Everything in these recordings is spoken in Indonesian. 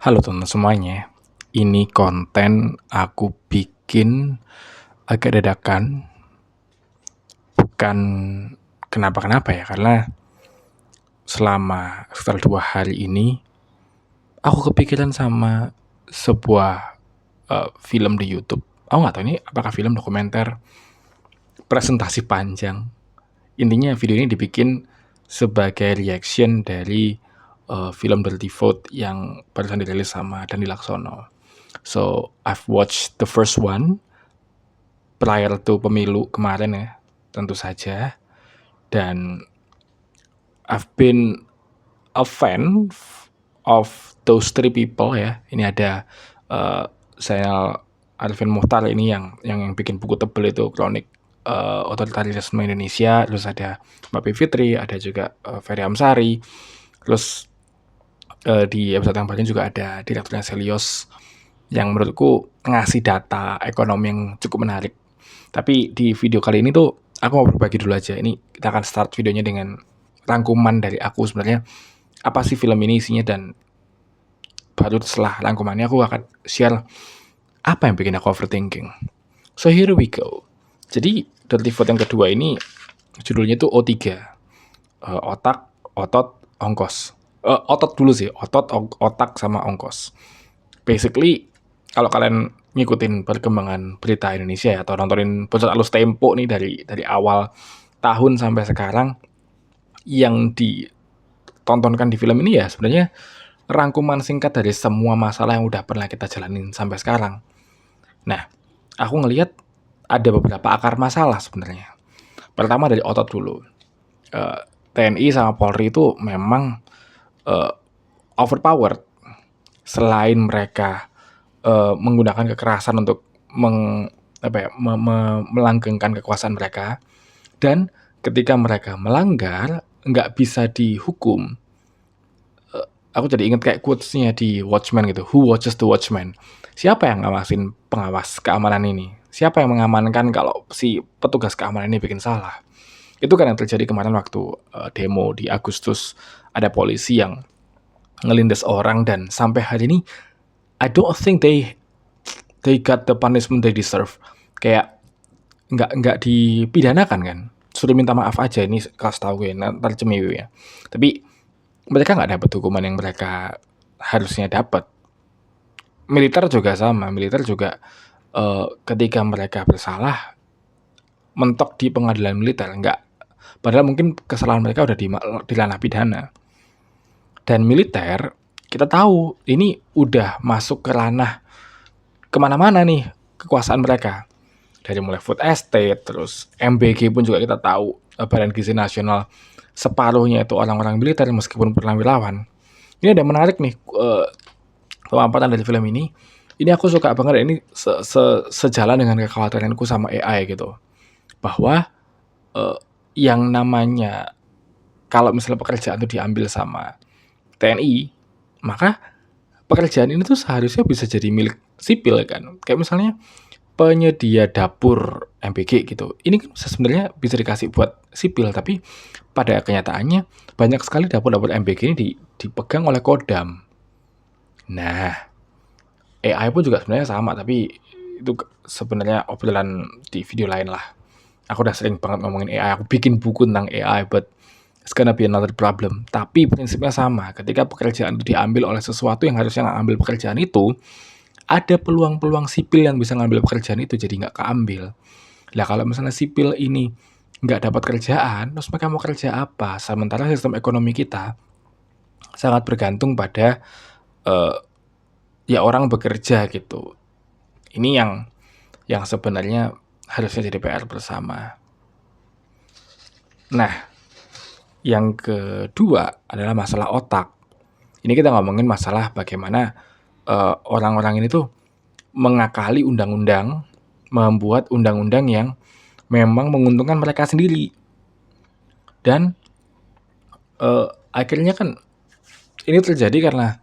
Halo teman semuanya, ini konten aku bikin agak dadakan, bukan kenapa-kenapa ya, karena selama sekitar 2 hari ini aku kepikiran sama sebuah film di YouTube. Aku nggak tahu ini apakah film dokumenter presentasi panjang. Intinya video ini dibikin sebagai reaction dari film Dirty Vote yang barusan dirilis sama Dani Laksono. So I've watched the first one prior to pemilu kemarin ya, tentu saja. Dan I've been a fan of those three people ya. Ini ada Zainal Arifin Mokhtar ini yang bikin buku tebel itu Kronik Otoritarisme Indonesia. Terus ada Mbak Bivitri, ada juga Ferry Amsari. Terus di episode yang paling juga ada direkturnya Selios yang menurutku ngasih data ekonomi yang cukup menarik. Tapi di video kali ini tuh aku mau berbagi dulu aja. Ini kita akan start videonya dengan rangkuman dari aku sebenarnya apa sih film ini isinya, dan baru setelah rangkumannya aku akan share apa yang bikin aku overthinking. So here we go. Jadi Dirty Vote yang kedua ini judulnya tuh O3. Otak, otot, ongkos. Otot dulu sih, otak sama ongkos. Basically kalau kalian ngikutin perkembangan berita Indonesia ya, atau nontonin Ponsel Alus Tempo nih dari awal tahun sampai sekarang, yang ditontonkan di film ini ya sebenarnya rangkuman singkat dari semua masalah yang udah pernah kita jalanin sampai sekarang. Nah, aku ngelihat ada beberapa akar masalah sebenarnya. Pertama dari otot dulu. TNI sama Polri itu memang overpowered. Selain mereka menggunakan kekerasan untuk melanggengkan kekuasaan mereka, dan ketika mereka melanggar nggak bisa dihukum. Aku jadi ingat kayak quotes-nya di Watchmen gitu, who watches the Watchmen? Siapa yang ngawasin pengawas keamanan ini? Siapa yang mengamankan kalau si petugas keamanan ini bikin salah? Itu kan yang terjadi kemarin waktu demo di Agustus. Ada polisi yang ngelindas orang, dan sampai hari ini I don't think they got the punishment they deserve. Kayak nggak dipidanakan kan, suruh minta maaf aja, ini kasih tahu ya, ntar cemiwi ya. Tapi mereka nggak dapat hukuman yang mereka harusnya dapat. Militer juga sama, militer juga ketika mereka bersalah mentok di pengadilan militer, nggak, padahal mungkin kesalahan mereka udah di ranah pidana. Dan militer kita tahu ini udah masuk ke ranah kemana-mana nih kekuasaan mereka, dari mulai food estate, terus MBG pun juga kita tahu, Badan Gizi Nasional separuhnya itu orang-orang militer meskipun purnawirawan. Ini ada menarik nih pemaparan dari film ini. Ini aku suka banget, ini sejalan dengan kekhawatiranku sama AI gitu, bahwa yang namanya kalau misalnya pekerjaan itu diambil sama TNI, maka pekerjaan ini tuh seharusnya bisa jadi milik sipil kan. Kayak misalnya penyedia dapur MBG gitu. Ini kan sebenarnya bisa dikasih buat sipil, tapi pada kenyataannya banyak sekali dapur-dapur MBG ini dipegang oleh Kodam. Nah, AI pun juga sebenarnya sama, tapi itu sebenarnya obrolan di video lain lah. Aku udah sering banget ngomongin AI, aku bikin buku tentang AI, but it's gonna be another problem. Tapi prinsipnya sama, ketika pekerjaan itu diambil oleh sesuatu yang harusnya ngambil pekerjaan itu, ada peluang-peluang sipil yang bisa ngambil pekerjaan itu jadi nggak keambil. Lah kalau misalnya sipil ini nggak dapat kerjaan, terus mereka mau kerja apa? Sementara sistem ekonomi kita sangat bergantung pada ya orang bekerja gitu. Ini yang sebenarnya harusnya jadi PR bersama. Nah, yang kedua adalah masalah otak. Ini kita ngomongin masalah bagaimana orang-orang ini tuh mengakali undang-undang, membuat undang-undang yang memang menguntungkan mereka sendiri. Dan akhirnya kan ini terjadi karena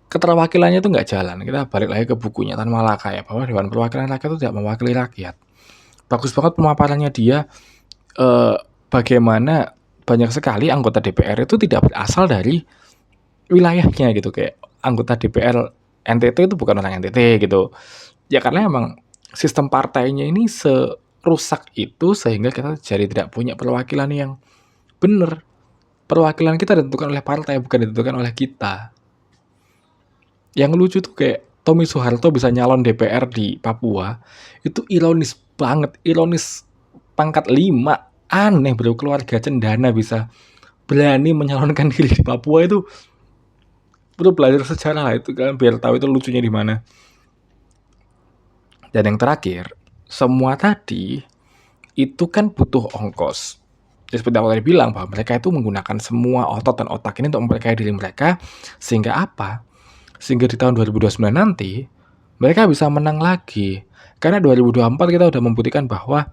keterwakilannya tuh nggak jalan. Kita balik lagi ke bukunya Tan Malaka ya, bahwa Dewan Perwakilan Rakyat itu tidak mewakili rakyat. Bagus banget pemaparannya dia, bagaimana banyak sekali anggota DPR itu tidak berasal dari wilayahnya gitu. Kayak anggota DPR NTT itu bukan orang NTT gitu. Ya karena emang sistem partainya ini serusak itu sehingga kita jadi tidak punya perwakilan yang bener. Perwakilan kita ditentukan oleh partai, bukan ditentukan oleh kita. Yang lucu tuh kayak Tommy Soeharto bisa nyalon DPR di Papua, itu ironis banget, ironis pangkat 5. Aneh bro, keluarga cendana bisa berani menyalonkan diri di Papua itu. Perlu belajar sejarah lah itu kan, biar tahu itu lucunya di mana. Dan yang terakhir, semua tadi itu kan butuh ongkos. Jadi seperti aku tadi bilang bahwa mereka itu menggunakan semua otot dan otak ini untuk memperkaya diri mereka, sehingga apa? Sehingga di tahun 2029 nanti mereka bisa menang lagi. Karena 2024 kita udah membuktikan bahwa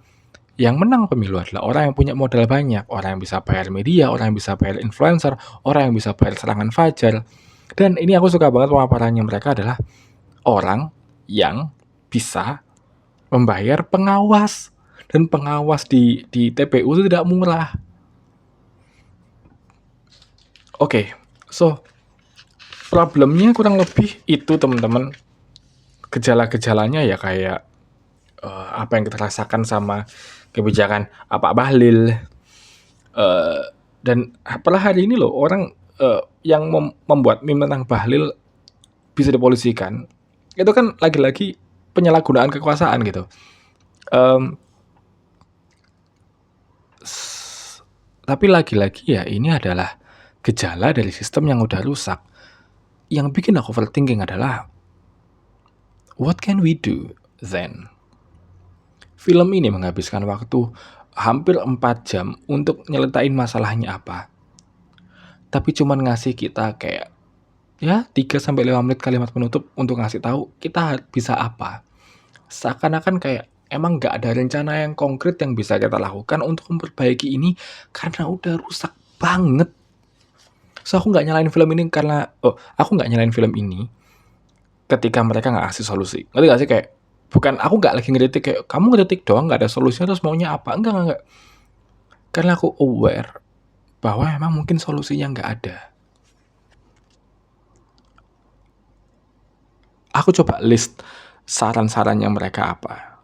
yang menang pemilu adalah orang yang punya modal banyak, orang yang bisa bayar media, orang yang bisa bayar influencer, orang yang bisa bayar serangan fajar. Dan ini aku suka banget pemaparannya mereka adalah orang yang bisa membayar pengawas. Dan pengawas di TPU itu tidak murah. Oke, so problemnya kurang lebih itu teman-teman. Gejala-gejalanya ya kayak apa yang kita rasakan sama kebijakan Pak Bahlil. Dan apalah hari ini loh orang yang membuat meme tentang Bahlil bisa dipolisikan. Itu kan lagi-lagi penyalahgunaan kekuasaan gitu. Tapi lagi-lagi ya ini adalah gejala dari sistem yang udah rusak. Yang bikin aku overthinking adalah what can we do then? Film ini menghabiskan waktu hampir 4 jam untuk nyeletain masalahnya apa. Tapi cuman ngasih kita kayak ya 3-5 menit kalimat penutup untuk ngasih tahu kita bisa apa. Seakan-akan kayak emang nggak ada rencana yang konkret yang bisa kita lakukan untuk memperbaiki ini karena udah rusak banget. So aku nggak nyalain film ini karena aku nggak nyalain film ini ketika mereka nggak kasih solusi. Ngerti nggak sih kayak bukan aku nggak lagi ngeritik kayak kamu ngeritik doang nggak ada solusinya terus maunya apa? Enggak. Karena aku aware bahwa emang mungkin solusinya nggak ada. Aku coba list saran-sarannya mereka apa.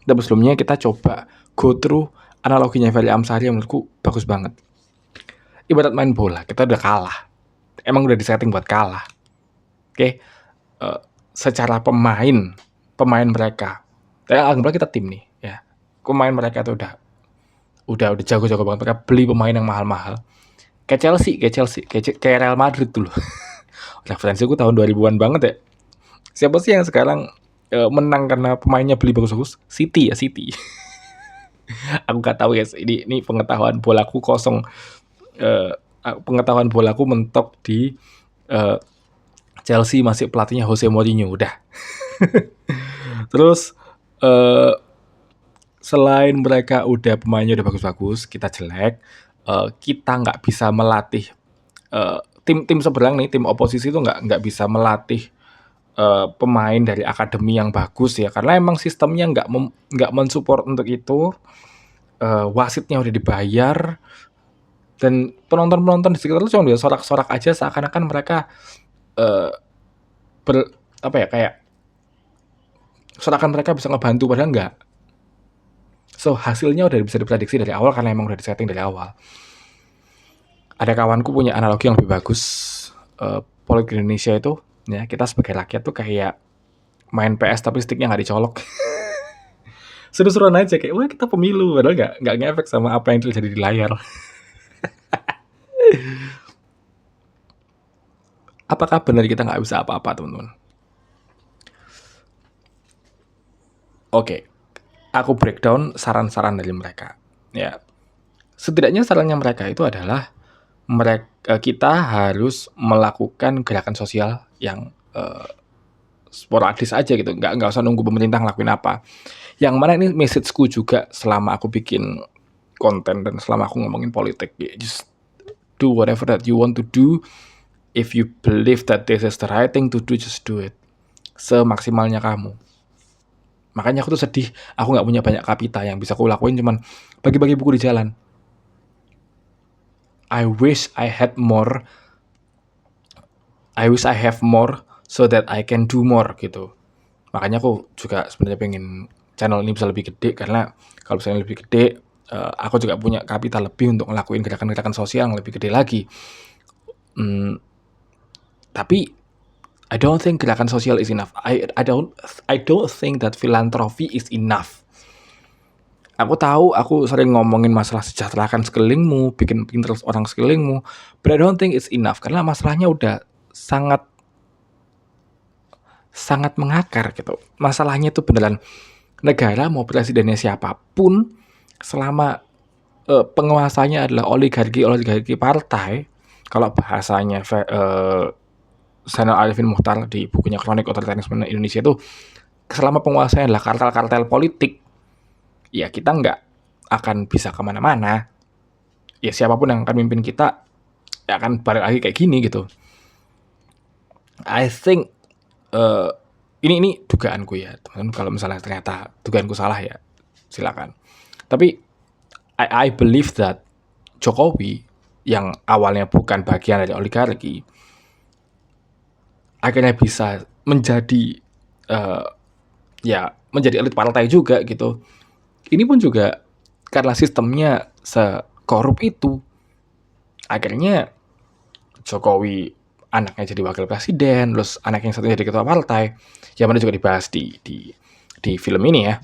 Dan sebelumnya kita coba go through analoginya Ferry Amsari yang menurutku bagus banget. Ibarat main bola, kita udah kalah. Emang udah disetting buat kalah. Oke, secara pemain mereka. Anggaplah kita tim nih, ya. Pemain mereka itu udah jago-jago banget. Mereka beli pemain yang mahal-mahal. Kayak Chelsea, kayak Real Madrid dulu. Referensiku tahun 2000-an banget ya. Siapa sih yang sekarang menang karena pemainnya beli bagus-bagus? City. Aku nggak tahu ya. Ini pengetahuan bolaku kosong. Pengetahuan bolaku mentok di Chelsea masih pelatihnya Jose Mourinho udah. Terus selain mereka udah pemainnya udah bagus-bagus, kita jelek, kita nggak bisa melatih tim seberang nih, tim oposisi itu nggak bisa melatih pemain dari akademi yang bagus ya, karena emang sistemnya nggak mensupport untuk itu. Wasitnya udah dibayar dan penonton di sekitar itu cuma bisa sorak-sorak aja seakan-akan mereka kayak sorakan mereka bisa ngebantu padahal enggak. So hasilnya udah bisa diprediksi dari awal karena emang udah disetting dari awal. Ada kawanku punya analogi yang lebih bagus. Politik Indonesia itu ya kita sebagai rakyat tuh kayak main PS tapi sticknya nggak dicolok. Seru-seruan aja kayak wah kita pemilu padahal nggak ngefek sama apa yang terjadi di layar. Apakah benar kita nggak bisa apa-apa teman-teman? Oke, aku breakdown saran-saran dari mereka. Ya, setidaknya sarannya mereka itu adalah kita harus melakukan gerakan sosial yang sporadis aja gitu, nggak usah nunggu pemerintah ngelakuin apa. Yang mana ini messageku juga selama aku bikin konten dan selama aku ngomongin politik. Just do whatever that you want to do. If you believe that this is the right thing to do, just do it. Semaksimalnya kamu. Makanya aku tuh sedih, aku nggak punya banyak kapita yang bisa aku lakuin cuman bagi-bagi buku di jalan. I wish I have more so that I can do more gitu. Makanya aku juga sebenarnya pengen channel ini bisa lebih gede, karena kalau misalnya lebih gede, aku juga punya kapital lebih untuk ngelakuin gerakan-gerakan sosial yang lebih gede lagi. Tapi I don't think gerakan sosial is enough. I don't think that philanthropy is enough. Aku tahu aku sering ngomongin masalah sejahterakan sekelilingmu, bikin pinter orang sekelilingmu, but I don't think it's enough karena masalahnya udah sangat sangat mengakar gitu. Masalahnya itu beneran negara mau presidennya siapapun, selama penguasanya adalah oligarki partai, kalau bahasanya Zainal Arifin Muchtar di bukunya Kronik Otoritarianisme Indonesia itu, selama penguasanya adalah kartel-kartel politik, ya kita nggak akan bisa kemana-mana. Ya siapapun yang akan mimpin kita, ya akan balik lagi kayak gini gitu. I think ini dugaanku ya, teman-teman. Kalau misalnya ternyata dugaanku salah ya, silakan. Tapi I believe that Jokowi yang awalnya bukan bagian dari oligarki, akhirnya bisa menjadi menjadi elit partai juga gitu. Ini pun juga karena sistemnya sekorup itu, akhirnya Jokowi anaknya jadi wakil presiden, terus anaknya yang satunya jadi ketua partai, yang mana juga dibahas di film ini ya.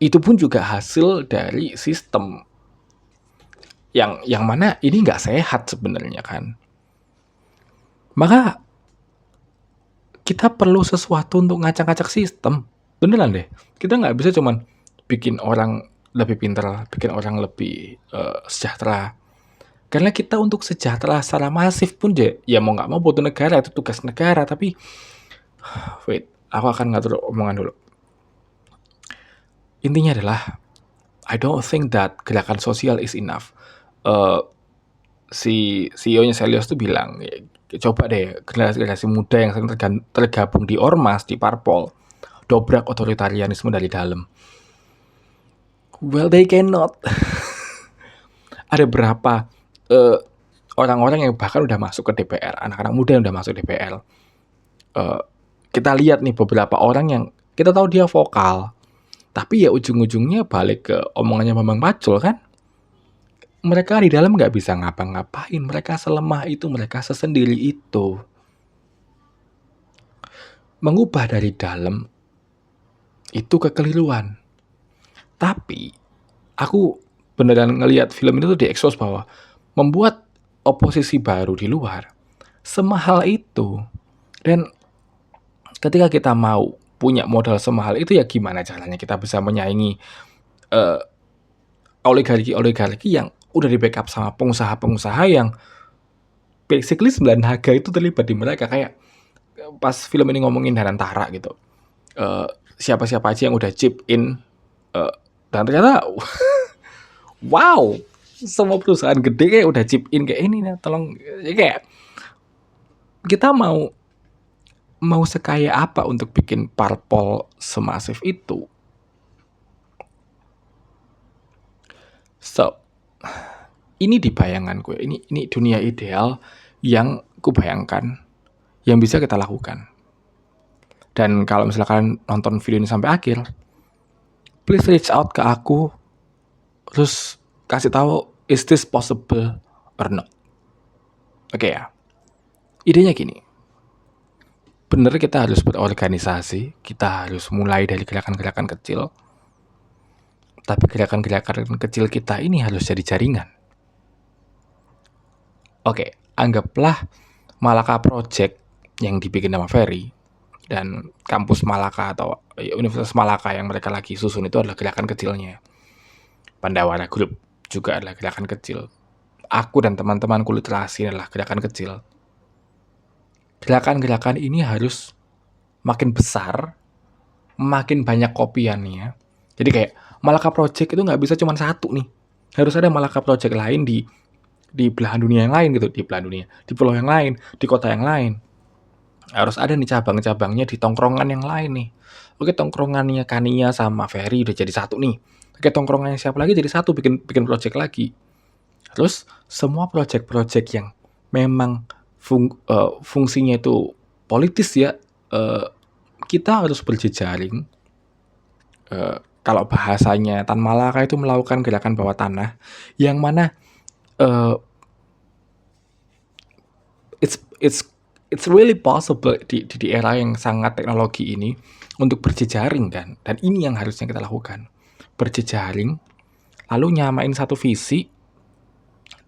Itu pun juga hasil dari sistem yang mana ini nggak sehat sebenarnya kan. Maka kita perlu sesuatu untuk ngacak-ngacak sistem. Beneran deh. Kita nggak bisa cuman bikin orang lebih pintar, bikin orang lebih sejahtera. Karena kita untuk sejahtera secara masif pun ya mau nggak mau butuh negara, itu tugas negara. Tapi wait, aku akan ngatur omongan dulu. Intinya adalah I don't think that gerakan sosial is enough. Si CEO-nya Selios tuh bilang, coba deh generasi muda yang sering tergabung di ormas, di parpol, dobrak otoritarianisme dari dalam. Well, they cannot. Ada berapa orang-orang yang bahkan udah masuk ke DPR, anak-anak muda yang udah masuk DPR. Kita lihat nih beberapa orang yang kita tahu dia vokal, tapi ya ujung-ujungnya balik ke omongannya Bambang Pacul kan. Mereka di dalam nggak bisa ngapa-ngapain, mereka selemah itu, mereka sesendiri itu. Mengubah dari dalam itu kekeliruan. Tapi aku beneran ngelihat film itu tuh diekspos bahwa membuat oposisi baru di luar semahal itu. Dan ketika kita mau punya modal semahal itu, ya gimana caranya kita bisa menyaingi oligarki yang udah di backup sama pengusaha-pengusaha yang basically 9 harga itu terlibat di mereka. Kayak pas film ini ngomongin Danantara gitu, siapa-siapa aja yang udah chip in, dan ternyata wow, semua perusahaan gede kayak udah chip in kayak ini nih, tolong. Kayak kita mau sekaya apa untuk bikin parpol semasif itu. So, ini di bayangan gue, ini dunia ideal yang kubayangkan yang bisa kita lakukan. Dan kalau misalkan nonton video ini sampai akhir, please reach out ke aku, terus kasih tahu is this possible or not. Oke ya. Idenya gini. Bener kita harus berorganisasi, kita harus mulai dari gerakan-gerakan kecil. Tapi gerakan-gerakan kecil kita ini harus jadi jaringan. Oke, anggaplah Malaka Project yang dibikin sama Ferry dan kampus Malaka atau Universitas Malaka yang mereka lagi susun itu adalah gerakan kecilnya. Pandawara Group juga adalah gerakan kecil. Aku dan teman-temanku literasi adalah gerakan kecil. Gerakan-gerakan ini harus makin besar, makin banyak kopiannya. Jadi kayak Malaka Project itu nggak bisa cuma satu nih. Harus ada Malaka Project lain di belahan dunia yang lain gitu, di belahan dunia, di pulau yang lain, di kota yang lain. Harus ada nih cabang-cabangnya di tongkrongan yang lain nih. Oke, tongkrongannya Kania sama Ferry udah jadi satu nih. Oke, tongkrongannya siapa lagi jadi satu, bikin project lagi. Terus semua project-project yang memang fungsinya itu politis ya, kita harus berjejaring, kalau bahasanya Tan Malaka itu melakukan gerakan bawah tanah, yang mana, eee, it's it's really possible di era yang sangat teknologi ini untuk berjejaring kan, dan ini yang harusnya kita lakukan. Berjejaring, lalu nyamain satu visi,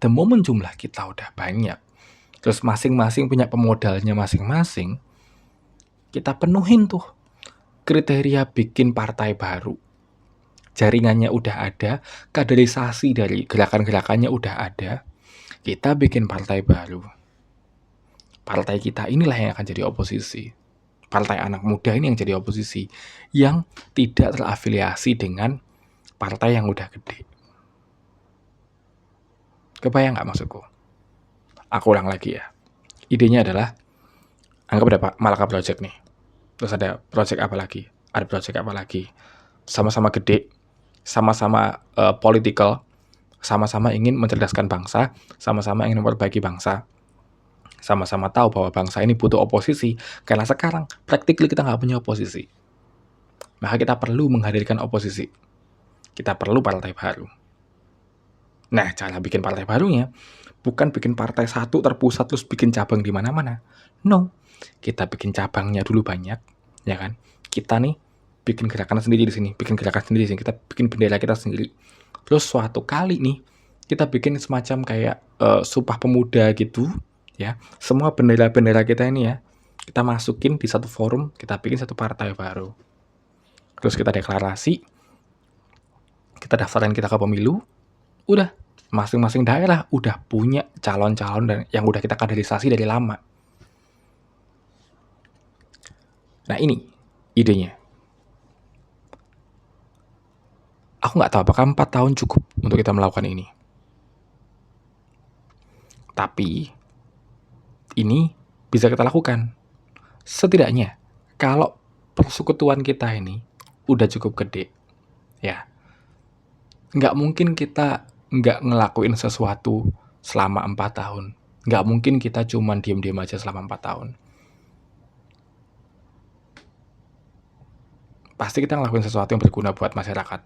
the moment jumlah kita udah banyak, terus masing-masing punya pemodalnya masing-masing, kita penuhin tuh kriteria bikin partai baru. Jaringannya udah ada, kaderisasi dari gerakan-gerakannya udah ada, kita bikin partai baru. Partai kita inilah yang akan jadi oposisi. Partai anak muda ini yang jadi oposisi, yang tidak terafiliasi dengan partai yang udah gede. Kebayang nggak maksudku? Aku ulang lagi ya. Idenya adalah, anggap ada Malaka Project nih. Terus ada project apa lagi? Ada project apa lagi? Sama-sama gede, sama-sama political, sama-sama ingin mencerdaskan bangsa, sama-sama ingin memperbaiki bangsa, sama-sama tahu bahwa bangsa ini butuh oposisi, karena sekarang practically kita nggak punya oposisi. Maka kita perlu menghadirkan oposisi. Kita perlu partai baru. Nah, cara bikin partai barunya bukan bikin partai satu terpusat terus bikin cabang di mana-mana. No, kita bikin cabangnya dulu banyak, ya kan? Kita nih bikin gerakan sendiri di sini, bikin gerakan sendiri di sini, kita bikin bendera kita sendiri. Terus suatu kali nih, kita bikin semacam kayak Sumpah Pemuda gitu, ya. Semua bendera-bendera kita ini ya, kita masukin di satu forum, kita bikin satu partai baru. Terus kita deklarasi, kita daftarin kita ke pemilu, udah masing-masing daerah udah punya calon-calon dan yang udah kita kaderisasi dari lama. Nah ini idenya. Aku nggak tahu apakah 4 tahun cukup untuk kita melakukan ini. Tapi ini bisa kita lakukan. Setidaknya kalau persekutuan kita ini udah cukup gede, ya nggak mungkin kita nggak ngelakuin sesuatu selama 4 tahun. Nggak mungkin kita cuman diem-diem aja selama 4 tahun. Pasti kita ngelakuin sesuatu yang berguna buat masyarakat.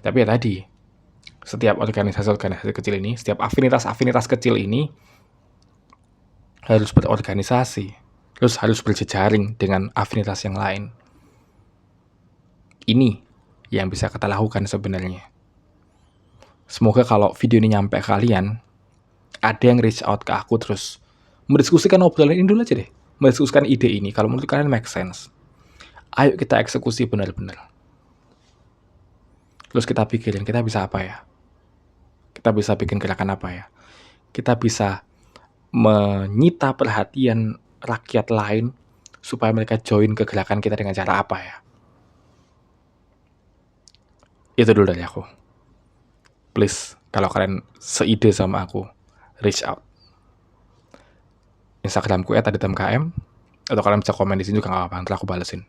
Tapi ya tadi, setiap organisasi-organisasi kecil ini, setiap afinitas-afinitas kecil ini harus berorganisasi, terus harus berjejaring dengan afinitas yang lain. Ini yang bisa kita lakukan sebenarnya. Semoga kalau video ini nyampe kalian, ada yang reach out ke aku terus mendiskusikan obrolan ini dulu aja deh. Mendiskusikan ide ini, kalau menurut kalian make sense. Ayo kita eksekusi benar-benar. Terus kita pikirin, kita bisa apa ya? Kita bisa bikin gerakan apa ya? Kita bisa menyita perhatian rakyat lain supaya mereka join ke gerakan kita dengan cara apa ya? Itu dulu dari aku. Please, kalau kalian seide sama aku, reach out. Instagramku @aditmkm, atau kalian bisa komen di sini juga nggak apa-apa, nanti aku balesin.